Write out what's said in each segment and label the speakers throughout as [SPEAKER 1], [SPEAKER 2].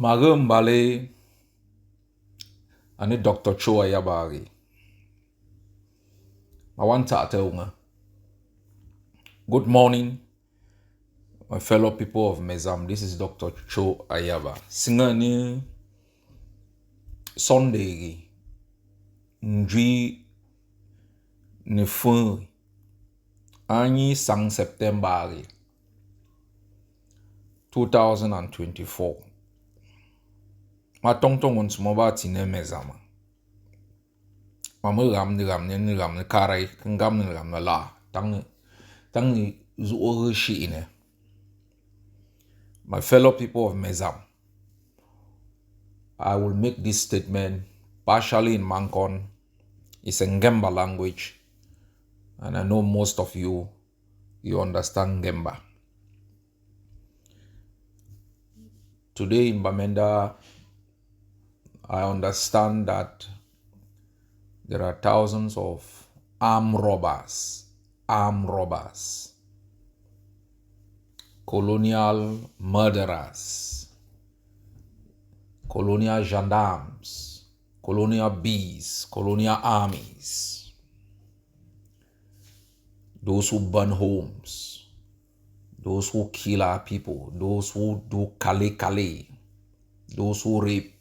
[SPEAKER 1] Magambale and Dr. Cho Ayaba. I want to tell you, good morning, my fellow people of Mezam. This is Dr. Cho Ayaba. Singer ni Sunday Nji ni fun Anyi sang September 2024. Ma tong on smoba tine Mezama. Mama ram ni karai ngam ni ram la tang ni zuo shi ine. My fellow people of Mezam, I will make this statement partially in Mankon. It's a Ngemba language, and I know most of you understand Ngemba. Today in Bamenda, I understand that there are thousands of armed robbers, colonial murderers, colonial gendarmes, colonial bees, colonial armies, those who burn homes, those who kill our people, those who do kale, those who rape.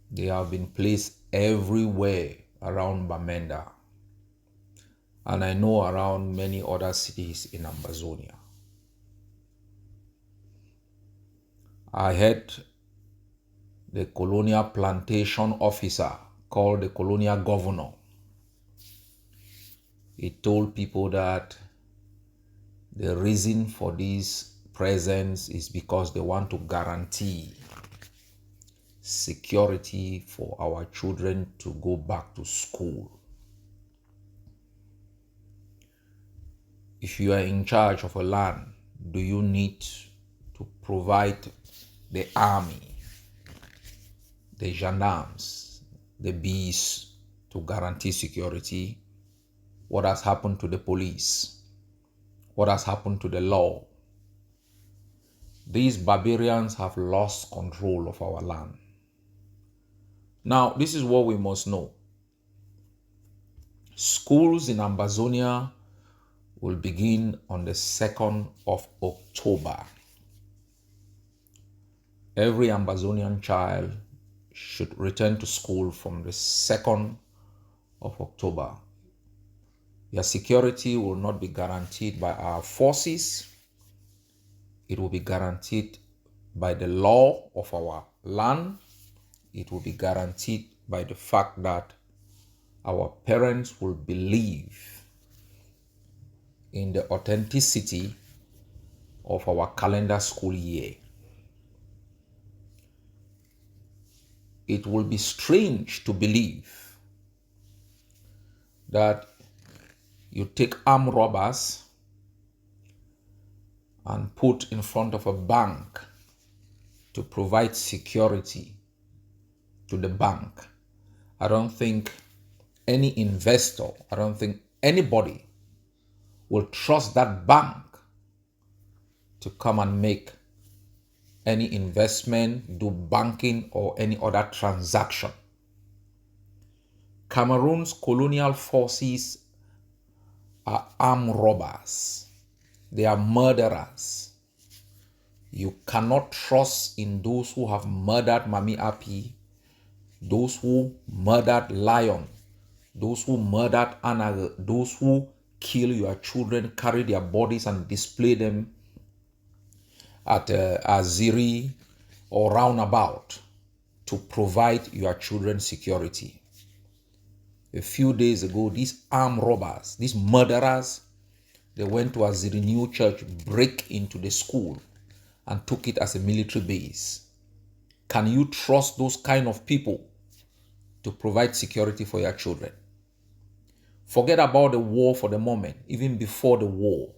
[SPEAKER 1] They have been placed everywhere around Bamenda, and I know around many other cities in Ambazonia. I heard the colonial plantation officer called the colonial governor. He told people that the reason for this presence is because they want to guarantee security for our children to go back to school. If you are in charge of a land, do you need to provide the army, the gendarmes, the bees to guarantee security? What has happened to the police? What has happened to the law? These barbarians have lost control of our land. Now, this is what we must know. Schools in Ambazonia will begin on the 2nd of October. Every Ambazonian child should return to school from the 2nd of October. Your security will not be guaranteed by our forces. It will be guaranteed by the law of our land. It will be guaranteed by the fact that our parents will believe in the authenticity of our calendar school year. It will be strange to believe that you take armed robbers and put in front of a bank to provide security to the bank. I don't think any investor, I don't think anybody will trust that bank to come and make any investment, do banking or any other transaction. Cameroon's colonial forces are armed robbers. They are murderers. You cannot trust in those who have murdered Mami Api, those who murdered Lion, those who murdered Anna, those who kill your children, carry their bodies and display them at Aziri or roundabout to provide your children security. A few days ago, these armed robbers, these murderers, they went to Aziri New Church, break into the school and took it as a military base. Can you trust those kind of people to provide security for your children? Forget about the war for the moment. Even before the war,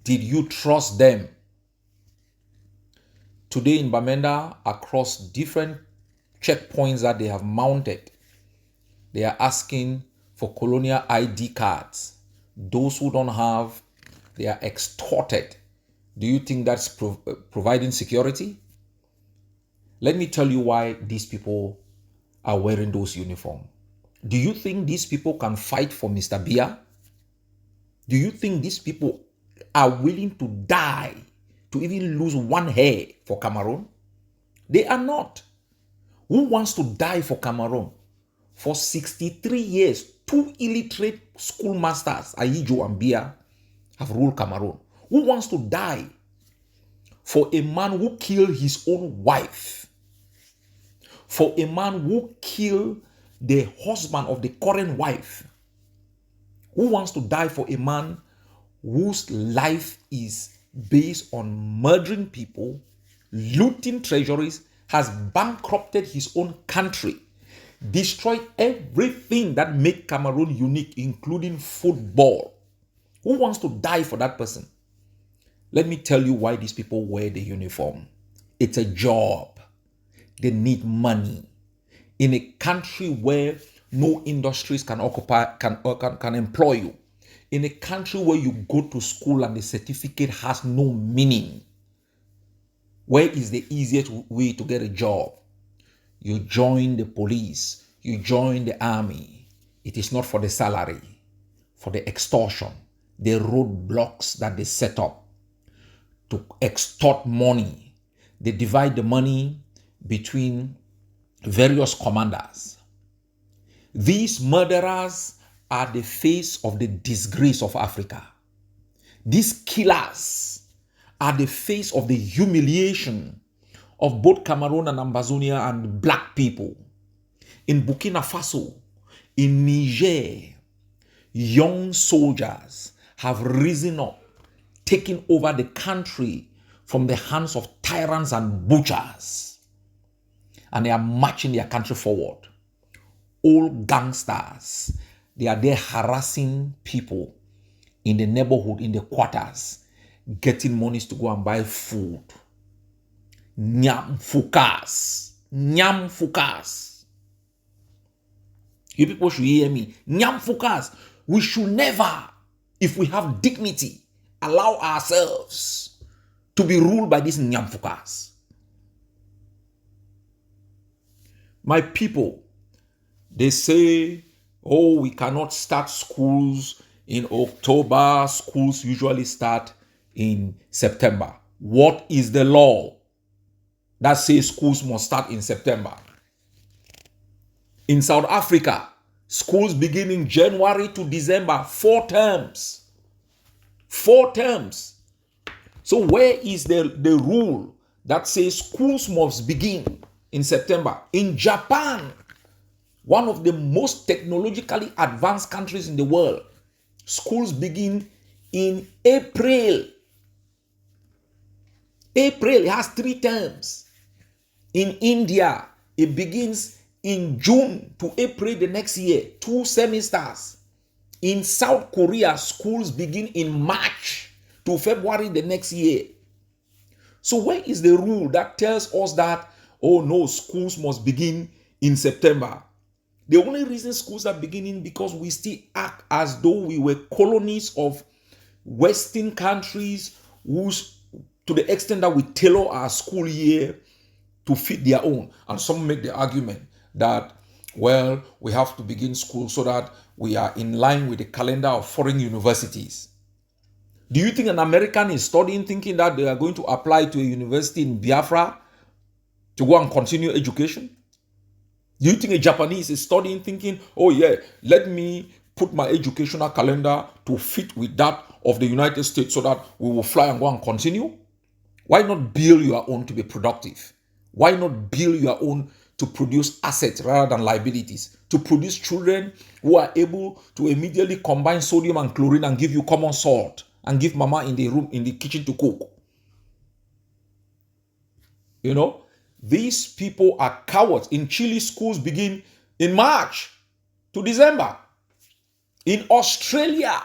[SPEAKER 1] did you trust them? Today in Bamenda, across different checkpoints that they have mounted, they are asking for colonial ID cards. Those who don't have, they are extorted. Do you think that's providing security? Let me tell you why these people are wearing those uniforms. Do you think these people can fight for Mr. Biya? Do you think these people are willing to die, to even lose one hair for Cameroon? They are not. Who wants to die for Cameroon? For 63 years, two illiterate schoolmasters, Ayijo and Biya, have ruled Cameroon. Who wants to die for a man who killed his own wife? For a man who killed the husband of the current wife? Who wants to die for a man whose life is based on murdering people, looting treasuries, has bankrupted his own country, destroyed everything that made Cameroon unique, including football? Who wants to die for that person? Let me tell you why these people wear the uniform. It's a job. They need money. In a country where no industries can employ you, in a country where you go to school and the certificate has no meaning, where is the easiest way to get a job? You join the police, you join the army. It is not for the salary, for the extortion, the roadblocks that they set up to extort money. They divide the money between various commanders. These murderers are the face of the disgrace of Africa. These killers are the face of the humiliation of both Cameroon and Ambazonia and black people. In Burkina Faso, in Niger, young soldiers have risen up, taking over the country from the hands of tyrants and butchers. And they are marching their country forward. Old gangsters, they are there harassing people in the neighborhood, in the quarters, getting monies to go and buy food. Nyam fukas. Nyam fukas. You people should hear me. Nyam fukas. We should never, if we have dignity, allow ourselves to be ruled by these nyam fukas. My people, they say, oh, we cannot start schools in October. Schools usually start in September. What is the law that says schools must start in September? In South Africa, schools begin in January to December, 4 terms. 4 terms. So where is the rule that says schools must begin in September? In Japan, one of the most technologically advanced countries in the world, schools begin in April. April has 3 terms. In India, it begins in June to April the next year, 2 semesters. In South Korea, schools begin in March to February the next year. So where is the rule that tells us that, oh no, schools must begin in September? The only reason schools are beginning because we still act as though we were colonies of Western countries, to the extent that we tailor our school year to fit their own. And some make the argument that, well, we have to begin school so that we are in line with the calendar of foreign universities. Do you think an American is studying thinking that they are going to apply to a university in Biafra to go and continue education? Do you think a Japanese is studying thinking, oh yeah, let me put my educational calendar to fit with that of the United States so that we will fly and go and continue? Why not build your own to be productive? Why not build your own to produce assets rather than liabilities? To produce children who are able to immediately combine sodium and chlorine and give you common salt and give mama in the room, in the kitchen to cook. You know, these people are cowards. In Chile, schools begin in March to December. In Australia,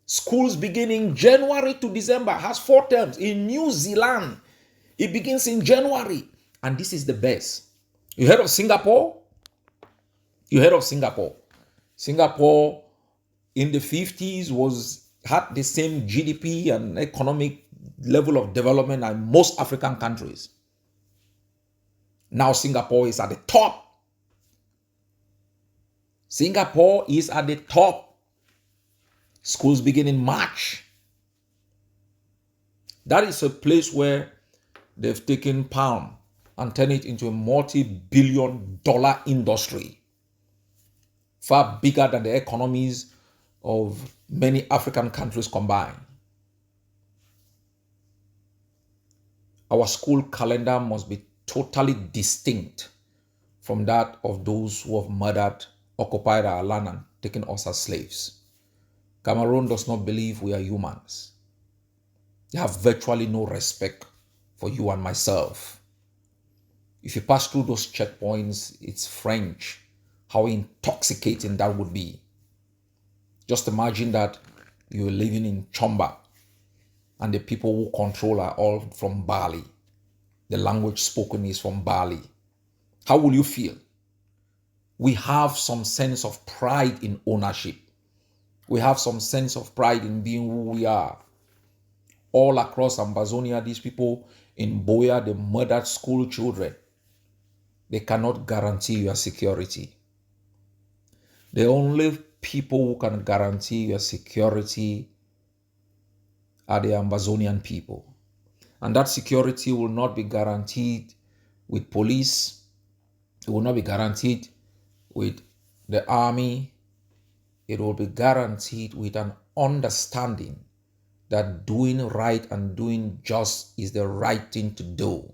[SPEAKER 1] schools begin in January to December, has 4 terms. In New Zealand, it begins in January. And this is the best. You heard of Singapore? You heard of Singapore? Singapore in the 50s had the same GDP and economic level of development as most African countries. Now Singapore is at the top. Singapore is at the top. Schools begin in March. That is a place where they've taken palm and turned it into a multi-billion-dollar industry, far bigger than the economies of many African countries combined. Our school calendar must be totally distinct from that of those who have murdered, occupied our land, and taken us as slaves. Cameroon does not believe we are humans. They have virtually no respect for you and myself. If you pass through those checkpoints, it's French. How intoxicating that would be. Just imagine that you're living in Chomba and the people who control are all from Bali. The language spoken is from Bali. How will you feel? We have some sense of pride in ownership. We have some sense of pride in being who we are. All across Ambazonia, these people in Boya, they murdered school children. They cannot guarantee your security. The only people who can guarantee your security are the Ambazonian people. And that security will not be guaranteed with police. It will not be guaranteed with the army. It will be guaranteed with an understanding that doing right and doing just is the right thing to do.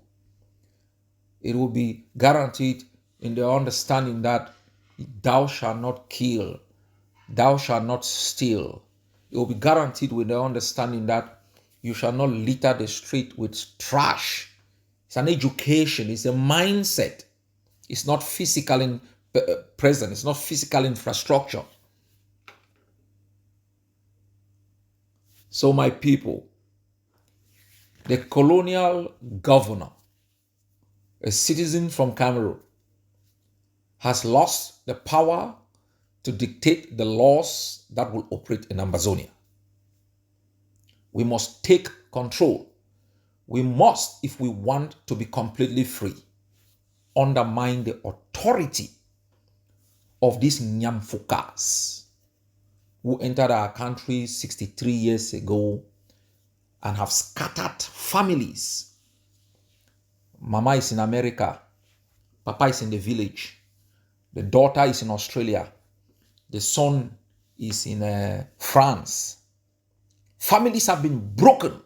[SPEAKER 1] It will be guaranteed in the understanding that thou shalt not kill, thou shalt not steal. It will be guaranteed with the understanding that you shall not litter the street with trash. It's an education, it's a mindset. It's not physical present, it's not physical infrastructure. So my people, the colonial governor, a citizen from Cameroon, has lost the power to dictate the laws that will operate in Ambazonia. We must take control. We must, if we want to be completely free, undermine the authority of these Nyamfukas who entered our country 63 years ago and have scattered families. Mama is in America. Papa is in the village. The daughter is in Australia. The son is in France. Families have been broken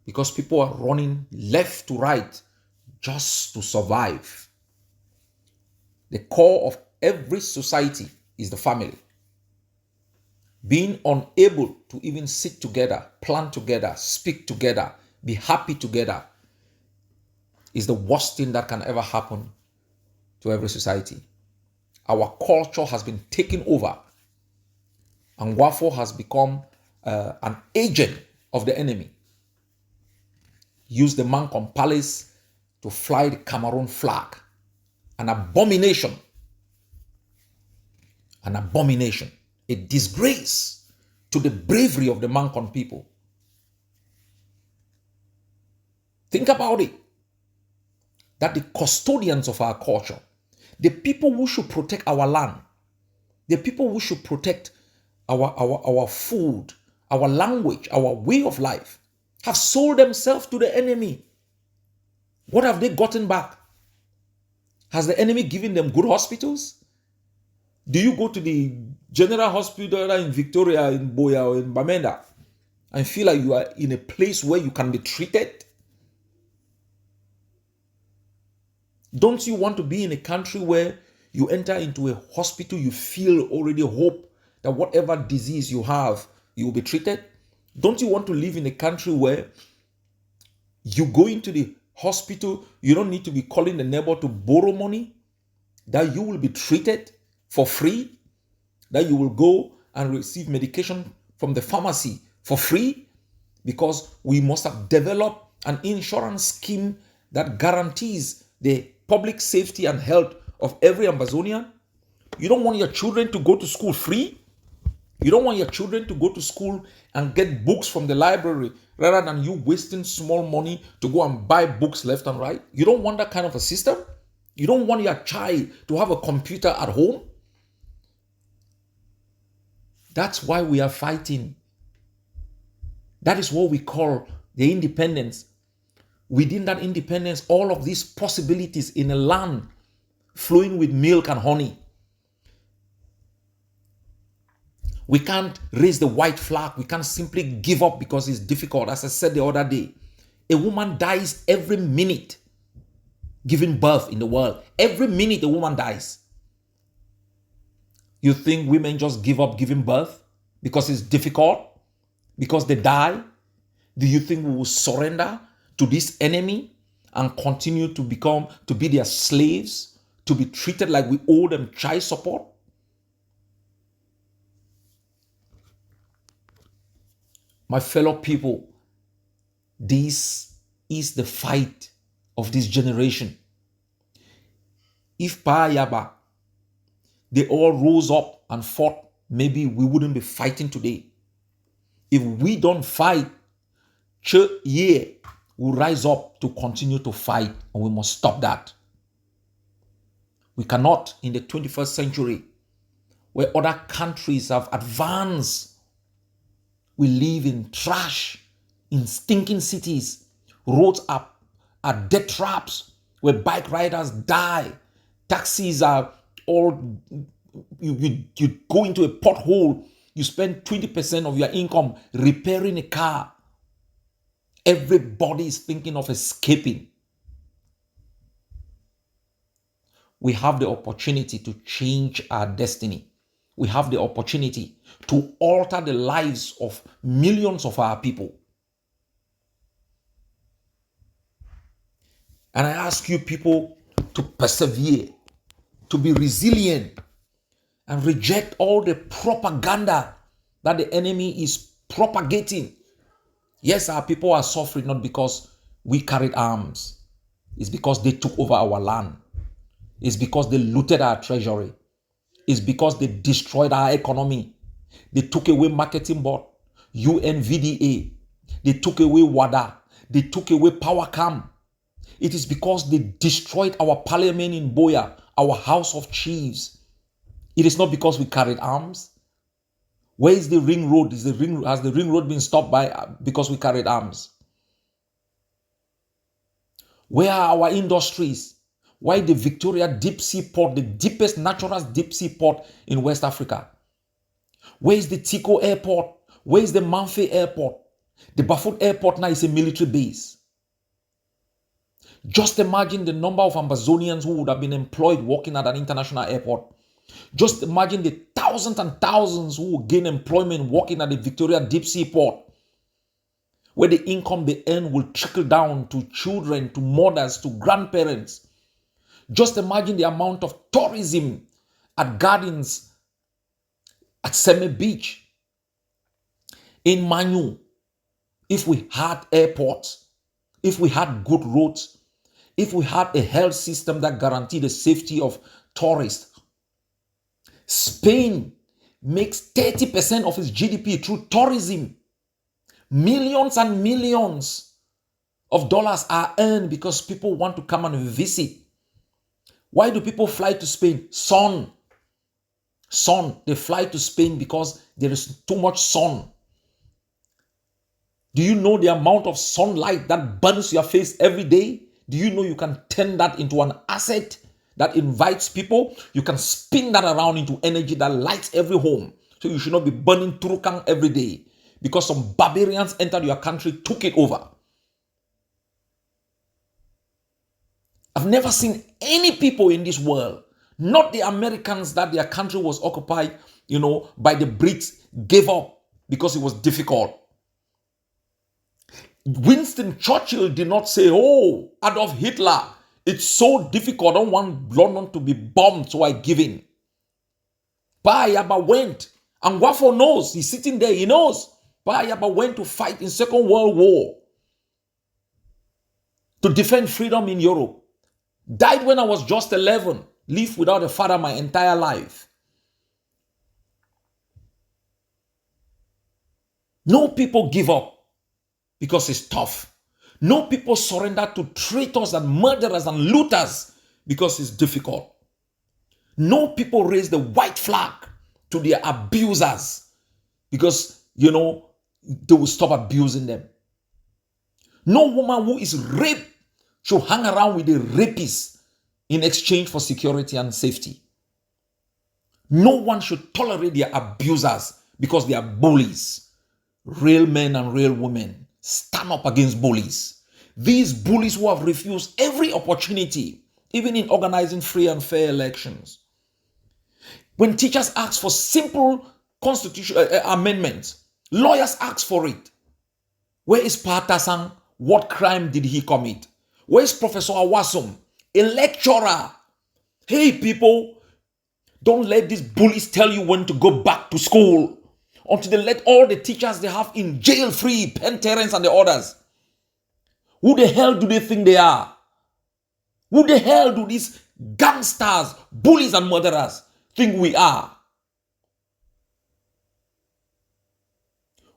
[SPEAKER 1] because people are running left to right just to survive. The core of every society is the family. Being unable to even sit together, plan together, speak together, be happy together is the worst thing that can ever happen to every society. Our culture has been taken over, and Wafo has become an agent of the enemy. Use the Mancom Palace to fly the Cameroon flag. An abomination. An abomination. A disgrace to the bravery of the Mancon people. Think about it. That the custodians of our culture, the people who should protect our land, the people who should protect our food, our language, our way of life, have sold themselves to the enemy. What have they gotten back? Has the enemy given them good hospitals? Do you go to the general hospital in Victoria, in Boya, or in Bamenda and feel like you are in a place where you can be treated? Don't you want to be in a country where you enter into a hospital, you feel already hope that whatever disease you have, you will be treated? Don't you want to live in a country where you go into the hospital, you don't need to be calling the neighbor to borrow money, that you will be treated for free, that you will go and receive medication from the pharmacy for free, because we must have developed an insurance scheme that guarantees the public safety and health of every Ambazonian? You don't want your children to go to school free? You don't want your children to go to school and get books from the library rather than you wasting small money to go and buy books left and right? You don't want that kind of a system? You don't want your child to have a computer at home? That's why we are fighting. That is what we call the independence. Within that independence, all of these possibilities in a land flowing with milk and honey. We can't raise the white flag. We can't simply give up because it's difficult. As I said the other day, a woman dies every minute giving birth in the world. Every minute a woman dies. You think women just give up giving birth because it's difficult? Because they die? Do you think we will surrender to this enemy and continue to be their slaves, to be treated like we owe them child support? My fellow people, this is the fight of this generation. If Ayaba, they all rose up and fought, maybe we wouldn't be fighting today. If we don't fight, Ye will rise up to continue to fight, and we must stop that. We cannot, in the 21st century, where other countries have advanced, we live in trash, in stinking cities. Roads are death traps where bike riders die. Taxis are all, you go into a pothole, you spend 20% of your income repairing a car. Everybody is thinking of escaping. We have the opportunity to change our destiny. We have the opportunity to alter the lives of millions of our people. And I ask you people to persevere, to be resilient, and reject all the propaganda that the enemy is propagating. Yes, our people are suffering not because we carried arms. It's because they took over our land. It's because they looted our treasury. It's because they destroyed our economy. They took away marketing board, UNVDA. They took away WADA. They took away PowerCam. It is because they destroyed our parliament in Boya, our house of chiefs. It is not because we carried arms. Where is the ring road? Has the ring road been stopped because we carried arms? Where are our industries? Why the Victoria deep sea port, the deepest natural deep sea port in West Africa? Where is the Tico airport? Where is the Manfe airport? The Bafut airport now is a military base. Just imagine the number of Ambazonians who would have been employed working at an international airport. Just imagine the thousands and thousands who will gain employment working at the Victoria deep sea port, where the income they earn will trickle down to children, to mothers, to grandparents. Just imagine the amount of tourism at gardens, at Seme Beach, in Manu. If we had airports, if we had good roads, if we had a health system that guaranteed the safety of tourists. Spain makes 30% of its GDP through tourism. Millions and millions of dollars are earned because people want to come and visit. Why do people fly to Spain? Sun. They fly to Spain because there is too much sun. Do you know the amount of sunlight that burns your face every day? Do you know you can turn that into an asset that invites people? You can spin that around into energy that lights every home. So you should not be burning Turkang every day because some barbarians entered your country, took it over. I've never seen any people in this world, not the Americans that their country was occupied, by the Brits, gave up because it was difficult. Winston Churchill did not say, "Oh, Adolf Hitler, it's so difficult. I don't want London to be bombed, so I give in." Ayaba went, and Wafo knows. He's sitting there. He knows. Ayaba went to fight in Second World War to defend freedom in Europe. Died when I was just 11. Lived without a father my entire life. No people give up. because it's tough. No people surrender to traitors and murderers and looters because it's difficult. No people raise the white flag to their abusers because, they will stop abusing them. No woman who is raped should hang around with a rapist in exchange for security and safety. No one should tolerate their abusers because they are bullies. Real men and real women stand up against bullies. These bullies who have refused every opportunity, even in organizing free and fair elections. When teachers ask for simple constitution amendments, lawyers ask for it. Where is Patasang? What crime did he commit? Where is Professor Awasum, a lecturer? Hey people, don't let these bullies tell you when to go back to school until they let all the teachers they have in jail free, Penn Terence and the others. Who the hell do they think they are? Who the hell do these gangsters, bullies and murderers think we are?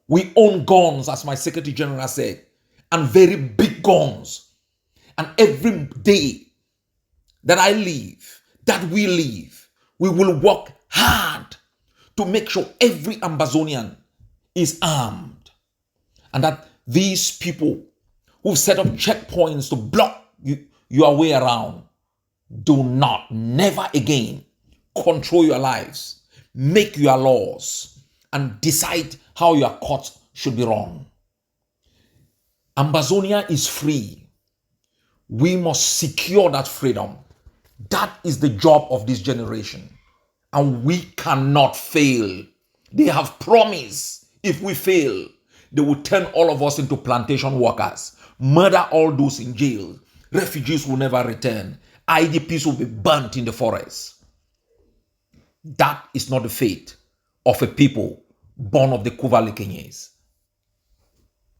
[SPEAKER 1] We own guns, as my Secretary General said, and very big guns. And every day that I live, that we live, we will work hard to make sure every Ambazonian is armed. And that these people who set up checkpoints to block your way around do not, never again, control your lives, make your laws, and decide how your court should be run. Ambazonia is free. We must secure that freedom. That is the job of this generation. And we cannot fail. They have promised if we fail, they will turn all of us into plantation workers, murder all those in jail. Refugees will never return. IDPs will be burnt in the forest. That is not the fate of a people born of the Kuvali Kenyes.